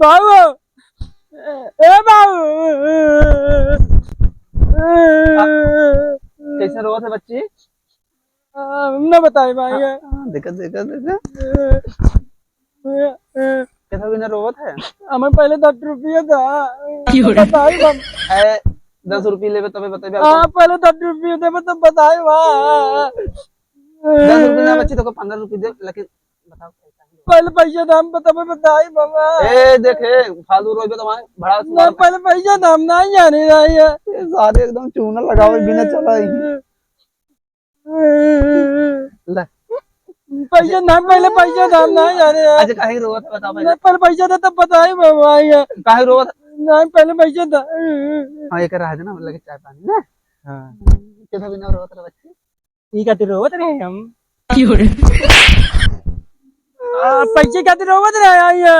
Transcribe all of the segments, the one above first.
बाबू, ए बाबू, कैसे रो थे बच्ची? न बताए भाई। देखा देखा देखा कैसा बिना रोवत है। हमें पहले 10 रुपया था। बताए हम। 10 रुपये लेवे तबे बताइए। हाँ पहले 10 रुपये दे तब बताए वाह। 10 रुपये ना बच्ची तो 15 रुपये दे, लेकिन बताओ कैसा है। पहले पैसा दाम तब बताए बाबा। ए देखे फालतू रोइबे तो हमारे भड़ा नहीं पहले पैसा दाम नहीं जाने रही है। सारे एकदम चूना लगावे बिना चला ही ले। पैसा नाम पहले पैसा दाम नहीं जाने है। अच्छा काहे रोवत है बताओ पहले। पहले पैसा था तब बताए बाबा। काहे रोवत? नहीं पहले पैसा था। हां एक रहा है ना लगे चाय पानी ना। हाँ कैसा बिना रोवत है बच्ची? ये कहते रोवत रहे हम। पैसे कहते रोवत रहे ये।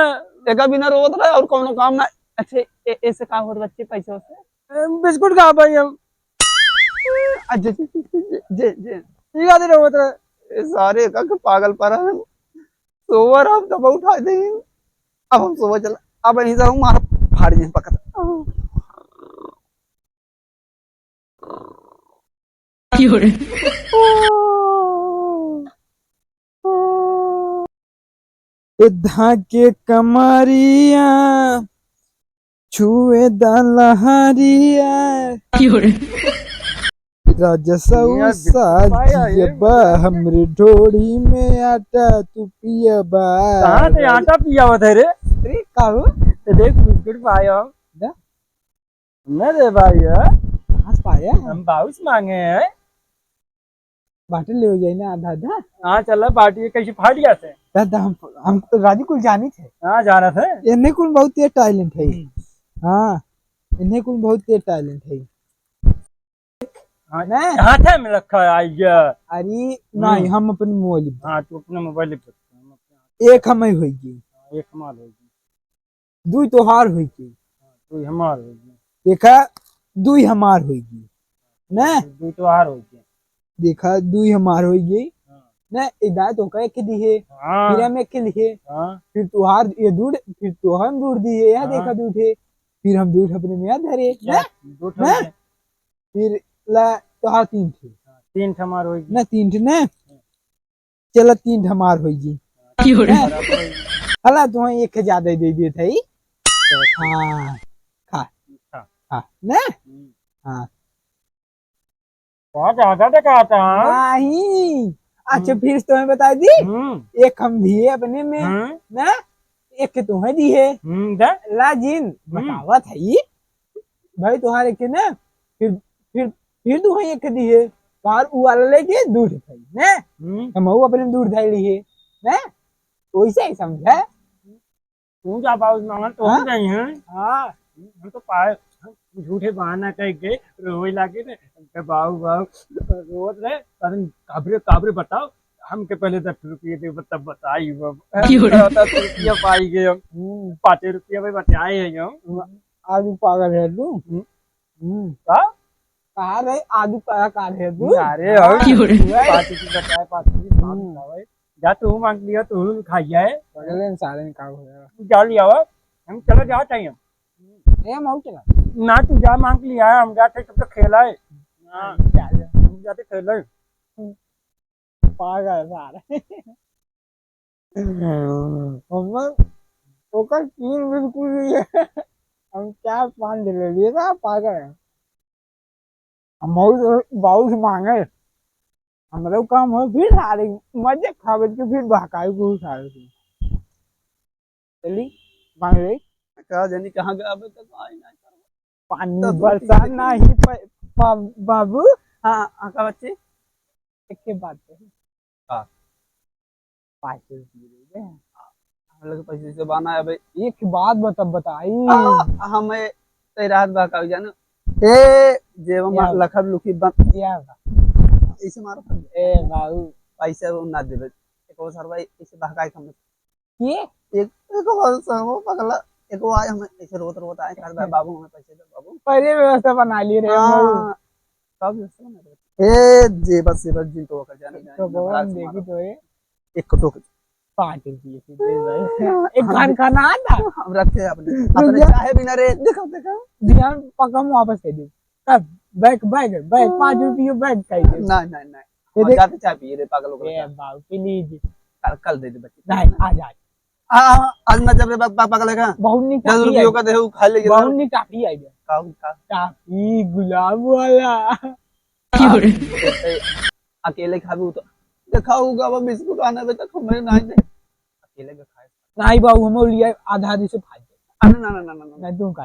एका बिना रोवत रहे और कोनो काम ना। अच्छा ऐसे का होत बच्ची पैसे से? बिस्कुट खा पाई हम। अच्छा जे जे ये कहते रोवत रहे। ये सारे का पागल पर है। सोवर हम दबा उठा दे। अब हम सोवर चला। अब यहीं से हम मार फाड़ दें पकड़। धाके कमरिया छुए दलहरिया राजसऊ साजियबा हमरे ढोड़ी में आटा तू पियबा। कहाँ से आटा पिया हुआ थे रे? अरे काहू तो देख बिस्कुट पाया हम। मैं दे भाई कहाँ से पाया? हम बाउस मांगे हैं। बाटे ले हो जाए ना आधा आधा। हाँ चल बाटी कैसे फाट गया से? दादा हम राजी कुल जानी थे। हाँ जाना थे। इन्हें कुल बहुत तेज टैलेंट है। हाँ इन्हें कुल बहुत तेज टैलेंट है। हाथ में रखा है आइया। अरे नहीं हम अपने मोबाइल। हाँ तू अपने मोबाइल पे। एक हमें होगी। एक हमार होगी। दुई तोहार होगी। दुई हमार होगी। देखा दुई हमार होगी ना। दुई तोहार होगी। देखा दुई हमार होगी ना। इधर तो कह के दिए फिर हम एक के लिखे फिर तुहार ये दूध फिर तो हम दूध दिए यहाँ देखा दूध है फिर हम दूध अपने में याद धरे ना फिर ला तुहार तीन थे। तीन हमार होगी ना। तीन थे ना चला तीन हमार होगी। हला तुम्हें एक ज्यादा दे दिए थे। हाँ खा खा ना। हाँ बहुत ज्यादा दिखाता नहीं। अच्छा फिर तुम्हें बता दी। एक हम दिए अपने में ना एक तुम्हें दिए लाजिन बतावत है भाई तुम्हारे के ना फिर तुम्हें एक दिए बाहर वाला लेके दूध खाई ना हम अपने दूध धाई लिए ना वैसे ही समझा। तू क्या पाउस मांगा तो हम नहीं है। हाँ हम तो पाए झूठे बहाना कह के रोई लागे ने बाऊ बाऊ रोज रे काबरे काबरे बताओ हमके पहले 10 रुपये दे तब बताई 10 रुपया पाई गए हम 5 रुपया में बताए हैं हम। आलू पागल है तू। का कहा रे आलू पागल है तू। अरे 5 रुपये बताए 5 रुपये जा तू मांग लिया तू खाइया है पगले सारे में काम हो जाएगा। जा लिया हम चलो जा चाहिए हम आउ चला ना तू जा मांग लिया है हम जाते तब तक खेला है। हम जाते खेला है पागल सारे। हम ओकर तीन बिल्कुल नहीं है। हम क्या पान ले लिए था पागल है। हम बहुत मांगे हमारे काम हो फिर सारे मजे खावे के फिर बहकाई को सारे चली मांग ले कहा जानी कहाँ गया अबे तक आई ना पानी बरसा नहीं बाबू। हाँ का बच्चे एक के बात हाँ 5 रुपये हम लोग पैसे से बना है भाई। एक बात बताई हमें ते रात बाका जानो ए जेब लखर लुकी बन ऐसे मारो ए बाबू पैसे वो ना देबे एको सर भाई ऐसे बहकाई हम ये एक वो पगला एक वो आए हमें ऐसे रोता आए कह बाबू हमें पैसे दे बाबू। पहले व्यवस्था बना ली रहे हम लोग। हाँ, कब व्यवस्था बना रहे? ए जेबस जिन तो कर जाने तो भगवान देखी तो ये एक तो 5 रुपये सीधे भाई। एक खान खाना आता हम रखे अपने चाहे बिना रे देखो ध्यान पक्का हम वापस कर दे तब बैग बैग बैग 5 रुपये बैग कर दे। ना ना ना हम जाते चाय पिए रे पागल हो ए बाबू प्लीज कल दे दे बच्चे नहीं आज आज आज ना जब रे पागल है बहुत नहीं 10 रुपयों का दे खा ले बहुत नहीं काफी आई गया काफी गुलाब वाला अकेले खाबू तो दिखाऊंगा वो बिस्कुट आने पे तक हमें नहीं दे अकेले का खाए नहीं बाबू हम लिया आधा आधी से फाड़ दे ना ना ना ना मैं दूं का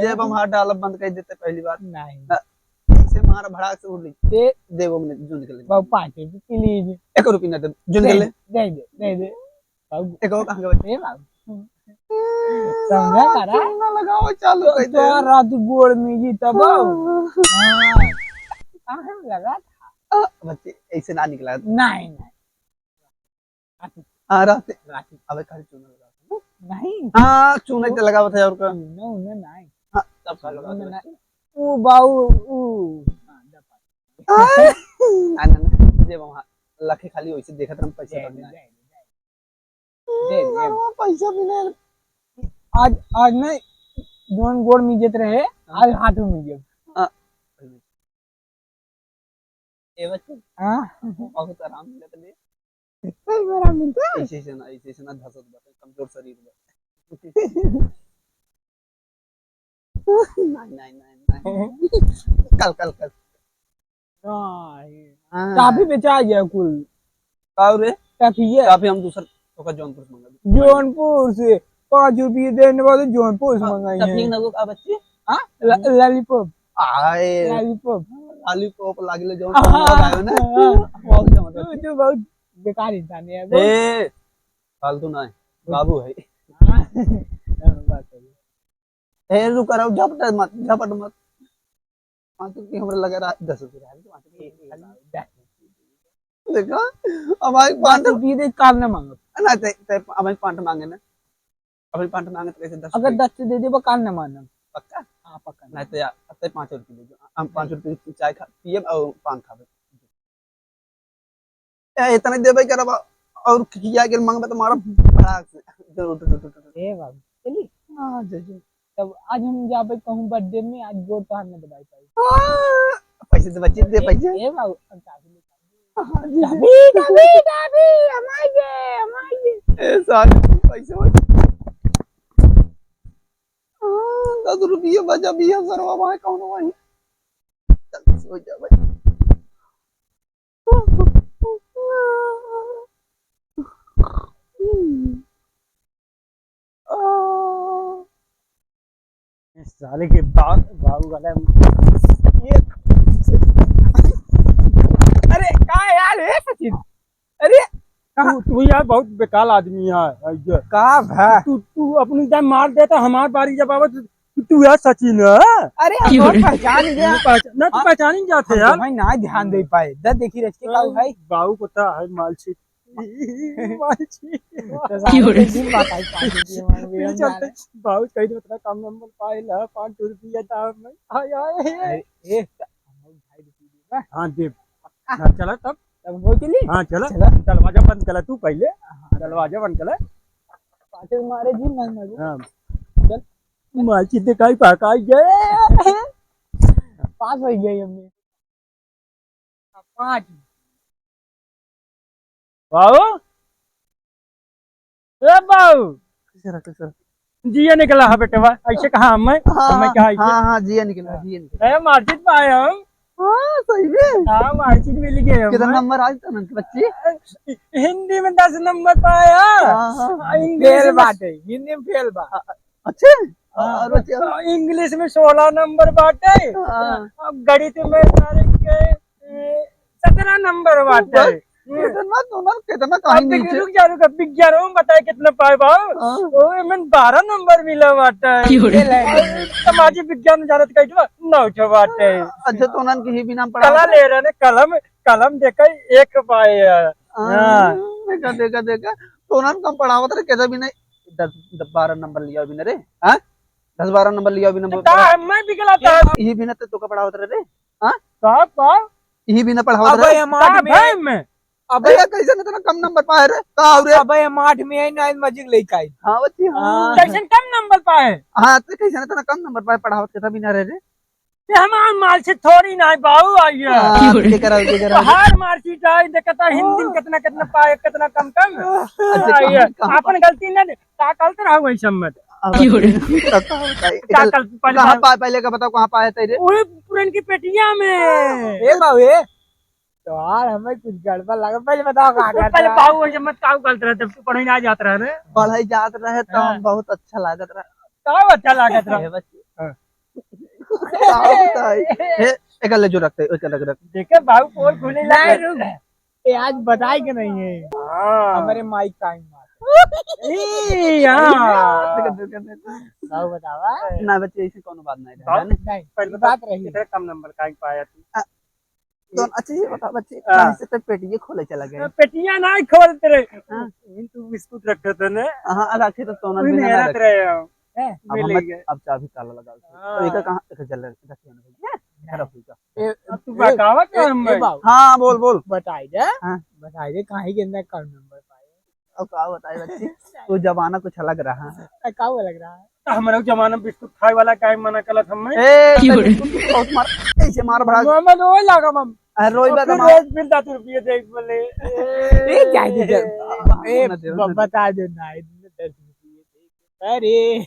जेब हम हाथ डालब बंद कर देते पहली बार नहीं ऐसे मारा भड़ाक से उड़ ली दे वो मैंने जून निकल बाबू 5 रुपये प्लीज 1 रुपया ना दे जून निकल दे बाबू एक और कहां के बाबू समझा करा ना लगाओ चालू कर दे तो रात गोड़ में जी तब हां कहां लगा था बच्चे ऐसे ना निकला नहीं नहीं हां रात अबे कल चूना लगा नहीं हां चूना तो लगा था और का नो नो नहीं हां तब का लगा ओ बाऊ ओ ना ना जे वहां लखे खाली वैसे देखत हम पैसे दे पैसा बिना आज आज नहीं दोन गोड़ में जेत रहे आज हाथ में जे ए बच्चे हां बहुत आराम मिलत ले मेरा मिलता ऐसे ना धसत बते कमजोर शरीर बा नहीं कल काफी बेचा गया कुल काऊ रे काफी है काफी हम दूसर तो का जौनपुर से मंगा जौनपुर से 5 रुपये देने वाले जौनपुर से मंगाई है टपलिंग ना वो का बच्चे हां लॉलीपॉप आए लॉलीपॉप लॉलीपॉप लागिले जौन लगायो ना बहुत मतलब तू बहुत बेकार इंसान है ए फालतू ना है बाबू है ए रुक रहा झपट मत तो कि हमरा लगा 10 रुपया देखा हमारे 5 रुपये दे काम ना मांगो ना ते हमारे 5 मांगे ना अभी 5 मांगे तो कैसे 10 अगर 10 दे दे वो काम ना मानना पक्का हां पक्का नहीं तो यार अब 5 रुपये दे दो हम 5 रुपये की चाय खा पिए और पान खावे ए इतना देबे करबा और किया के मांगबा तो मारा भड़ाक से ए बाबू चली हां जी तब आज हम जाबे कहूं बर्थडे में आज गोड़ तो हमने दबाई पाई पैसे दे बच्चे दे पैसे ए बाबू कभी हमारे ए सारे पैसे 10 रुपये बचा भी सरवा भाई कौन वही चल सो जा भाई साले के बाबू वाला ये अरे कहा यार है सचिन अरे तू यार बहुत बेकार आदमी है कहा है तू अपनी टाइम मार देता हमार बारी जब आवत तू यार सचिन है अरे हम पहचान गया ना तू पहचान ही जाते यार भाई ना ध्यान दे पाए दस देखी रस्ते का भाई बाबू को था है मालची बहुत कही तो बता कम नंबर पाए ला 5 रुपया दाम में आए हाँ दे चला तब वो चली हाँ चला दरवाजा बंद करा तू पहले दरवाजा बंद करा पाटे मारे जी नहीं मारे हाँ चल मालची दिखाई पका गए 5 हो गई हमने 5 बाबू ए बाबू जिया निकला है बेटे ऐसे कहा मैं क्या हाँ जिया निकला मार्केट में आया हम हाँ सही में हाँ मार्केट में लिखे कितना नंबर आज तक बच्चे हिंदी में 10 नंबर पाया फेल बात है हिंदी में फेल बा अच्छे और इंग्लिश में 16 नंबर बाटे गणित में 17 नंबर बाटे कितना कहीं रुक जा विज्ञान में बताए कितना पाए भाव 12 नंबर मिला बाटे सामाजिक विज्ञान जानत कही 9 बाटे अच्छा तो उन्होंने कहीं भी नाम पढ़ा कला ले रहे कलम देकर 1 पाए देखा देखा देखा तो उन्होंने कम पढ़ावत रे कैसा भी नहीं 10-12 नंबर लिया भी ना रे हाँ 10-12 नंबर लिया भी ना मैं भी गलत है यही भी ना तो का पढ़ावत रे हाँ का यही भी ना पढ़ावत अबे रे हम आठ में मैं अबे अबे कैसे ना कम नंबर पाए रे का रे अबे हम आठ में आई ना मजिक लेके आई हाँ बच्ची हाँ कैसे कम नंबर पाए हाँ तो कैसे ना कम नंबर पाए पढ़ावत कैसा भी ना रे हमार मार्कशीट थोड़ी ना बाबू आई हाँ, के करा हर मार्कशीट आई देखता हिंदी में कितना कितना पाए कितना कम कम आई अपन गलती ना का गलत रहा वही सम्मत का कल कहाँ पाए पहले का बताओ कहाँ पाए तेरे ओए पुरन की पेटिया में ए बाबू तो यार हमें कुछ गड़बड़ लगा पहले बताओ कहाँ करता पहले बाबू वही सम्मत का गलत रहते पढ़े ना जात रहे रे पढ़ाई जात रहे तो हम बहुत अच्छा लागत रहा का अच्छा लागत रहा एक ले जो रखते एक अलग रख देखे बाबू पोल खुले लाए ये आज बताई के नहीं है हमारे माइक टाइम बतावा ना बच्चे ऐसे कोनो बात नहीं हाँ? है नहीं पहले बात रही कितने कम नंबर का पाया तू तो अच्छा ये बता बच्चे कहाँ से तक पेटिए खोले चला गए पेटिया ना खोलते रे तू बिस्कुट रखते थे ना हाँ रखे तो सोना भी ना मेहनत रखे रहे हो अब मिल हम गए अब चाबी ताला लगा तो एक कहाँ एक चल रखिए ना रख लीजिए अब तू बकावा कर मैं हाँ बोल बोल बताई दे हाँ बताई दे कहीं के अंदर कम नंबर पाए अब क्या बताए बच्चे तो जमाना कुछ अलग रहा क्या लग रहा है हमारा जमाना बिस्कुट खाए वाला काय मना कलत हमें बहुत मार ऐसे मार भरा मोहम्मद वो लगा मम रोई फिर बता रोज मिलता तू रुपये देख बोले ए क्या ए बता दो ना 10 रुपये अरे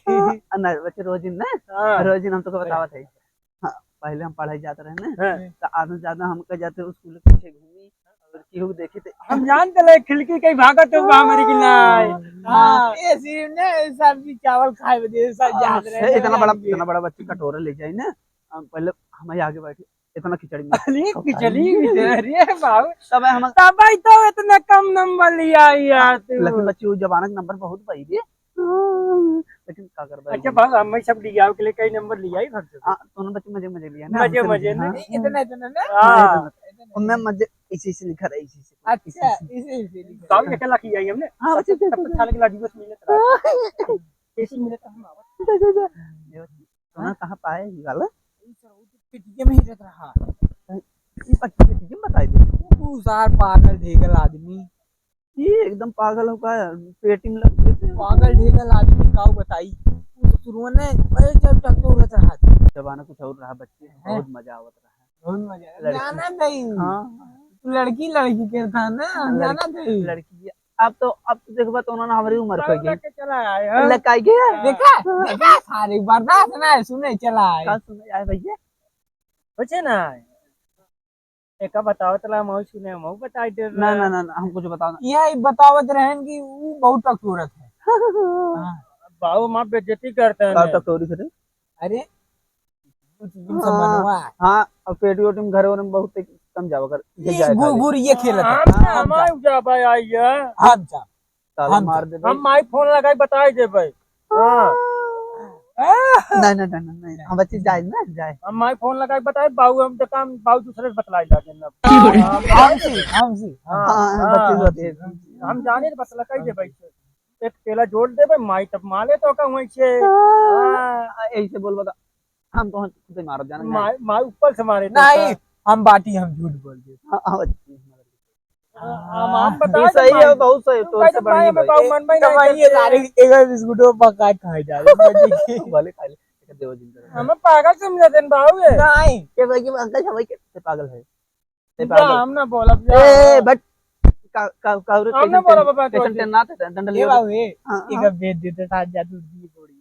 ना बच्चे रोज ना हाँ रोज हम तो बतावा थे हाँ पहले हम पढ़ाई जाते रहे ना हाँ। तो आधे ज्यादा हम कह जाते स्कूल के पीछे घूमी और केहू देखे थे हम जानते ले खिड़की कहीं भागत हो हमारी की नाय हाँ ये सिर्फ ना सब्जी चावल खाए बदे सब याद रहे इतना बड़ा बच्चे कटोरा ले जाए ना हम पहले हमें आगे बैठे इतना खिचड़ी में खिचड़ी अरे बाबू तब हम तब तो इतना कम नंबर लिया यार तू लेकिन बच्चे वो जमाना का नंबर बहुत पाई थे लेकिन क्या कर अच्छा बाबू हम सब लिया के लिए कई नंबर लिया ही घर से दोनों बच्चे मजे मजे लिया ना मजे मजे ने इतना इतना ना हाँ उनमें मजे इसी से लिखा रहा इसी से अच्छा इसे बाबू एक लाख लिया हमने हाँ बच्चे तब तो साल के लाख दिवस मिले था कैसे मिले था हम आवाज सोना कहाँ पाए ये वाला पिटिया में ही रख रहा ये बच्चे की बताई दे तू सार पागल ढेगल आदमी ये एकदम पागल हो गया पेटी में लगते थे पागल ढेगल आदमी काऊ बताई तू तो शुरू में जब तक तो उड़त रहा जमाना कुछ और रहा बच्चे बहुत मजा आवत रहा बहुत मजा जाना नहीं हाँ लड़की लड़की के था ना जाना नहीं लड़की अब तो देखो तो उन्होंने हमारी उम्र को गई चला आया लकाई गया देखा देखा सारी बर्दाश्त ना है सुने चला है का सुन आए भैया बचे ना एक बताओ तला मऊ सुने मऊ बताई दे ना ना ना हम कुछ बताओ यह बतावत रहन कि वो बहुत खूबसूरत है बाबू माँ बेइज्जती करते हैं तक चोरी से अरे कुछ दिन से बनवा हाँ अब पेटी ओटी में घर में बहुत कम जावा कर गुर ये खेलत हम हमारे जा भाई आई है हम जा ताला मार दे हम माई फोन लगाई बताई दे भाई हाँ नहीं नहीं नहीं नहीं हम बच्चे जाए ना जाए हम माई फोन लगाई बताए बाबू हम तो काम बाबू दूसरे से बतलाई लागे ना हमसी हाँ बच्चे होते हम जाने तो बतला कही दे भाई एक केला जोड़ दे भाई माई तब माले तो का वहीं से ऐसे बोल बता हम तो खुद मार जाना माई ऊपर से मारे नहीं हम बाटी हम झूठ बोल दे हाँ बच्चे हम बता सही है बहुत सही तो से बढ़िया बाबू मन में कमाई ये सारे एक बिस्कुटों पका खाए जा रहे भले खा ले देव जिंदा हम पागल समझते हैं बाबू नहीं के भाई के अंकल हवाई के पागल है हम ना बोला ए बट का हमने बोला बाबा तो टेंशन ना डंडा ये ले बाबू एक भेज देते साथ जा दूध दी कोड़ी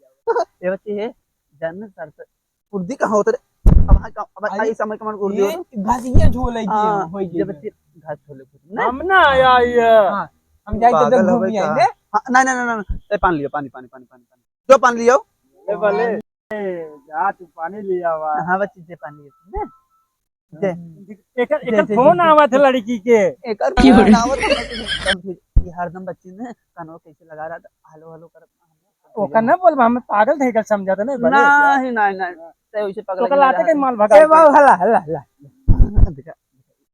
ये बच्चे है जन सर उर्दी कहां होते अब आई समय कमान उर्दी ये घासियां झोल है हां होई ये बच्चे घास छोले हम ना आया ये हम जाए तो घूम ही आएंगे नहीं नहीं नहीं पानी लियो पानी पानी पानी पानी जो पानी लियो ए भले जा तू पानी लिया हुआ हां बच्चे से पानी लियो एक फोन आवा था लड़की के एक और आवत ये हरदम बच्चे ने कानों कैसे लगा रहा था हेलो हेलो कर ओ करना बोल हम पागल थे कल समझा था नहीं नहीं नहीं नहीं ते उसे पागल तो कल आते के माल भगा ए बाबू हला हला हला देखा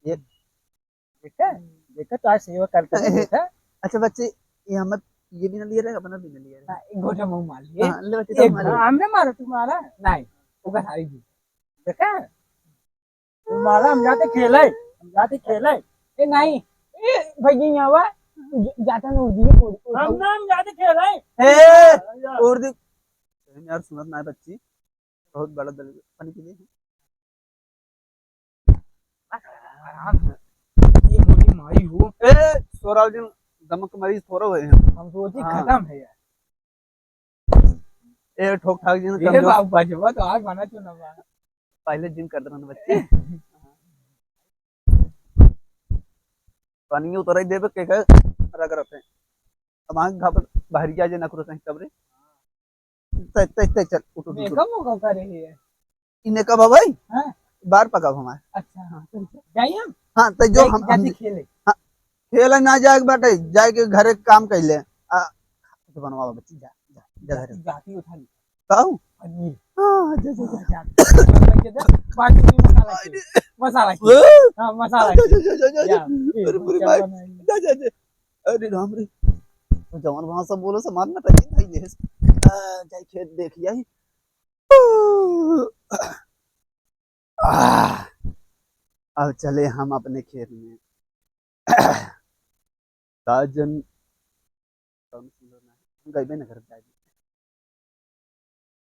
ये देखा देखा तो आज सेवा करते देखा अच्छा बच्चे, ये हमें ये भी ना लिया रहेगा, अपना भी ना लिया रहेगा। एक गोटा मुंह मार लिए हाँ, ले बच्चे, एक तो हमारे हमने मारा तुम्हारा नहीं ओका सारी जी देखा तुम्हारा हम जाते खेले ए नहीं ए भई यहाँ वा जाता ना उदी हम ना हम जाते खेले ए और देख यार, सुनत ना है बच्ची, बहुत बड़ा दल पानी पी ले। ये मोटी मारी हो ए सोराव दिन दमक मरीज थोड़ा हुए हैं। हम सोची हाँ। खत्म है यार ए ठोक ठाक दिन ये कमजोर, बाप बचवा तो आज बना चुना बा पहले जिम करते रहने बच्चे। पानी उतर ही देवे के रग रहते हैं। अब आंख घापर बाहर जा जे ना करो सही कबरे। तय तय तय चल उठ उठ उठ। मेकअप वो करे है इन्हें कब भाई हां बार पका हमारे। अच्छा हां जाइए हम हाँ तो जो हम जाते खेले खेल ना जाए बाटे, जाए के घरे काम कर ले तो बनवा बच्ची, जा जा जा घरे जाती उठा ली कहूं। पनीर हाँ जा जा जा जाते बाटी में मसाला हां मसाला जा जा जा जा या अरे पूरी भाई जा जा जा। अरे राम रे, तो जवान वहां सब बोलो से मारना चाहिए नहीं ले जाए खेत देख जाए। अब चले हम अपने खेत में। राजन गई ना घर जाए।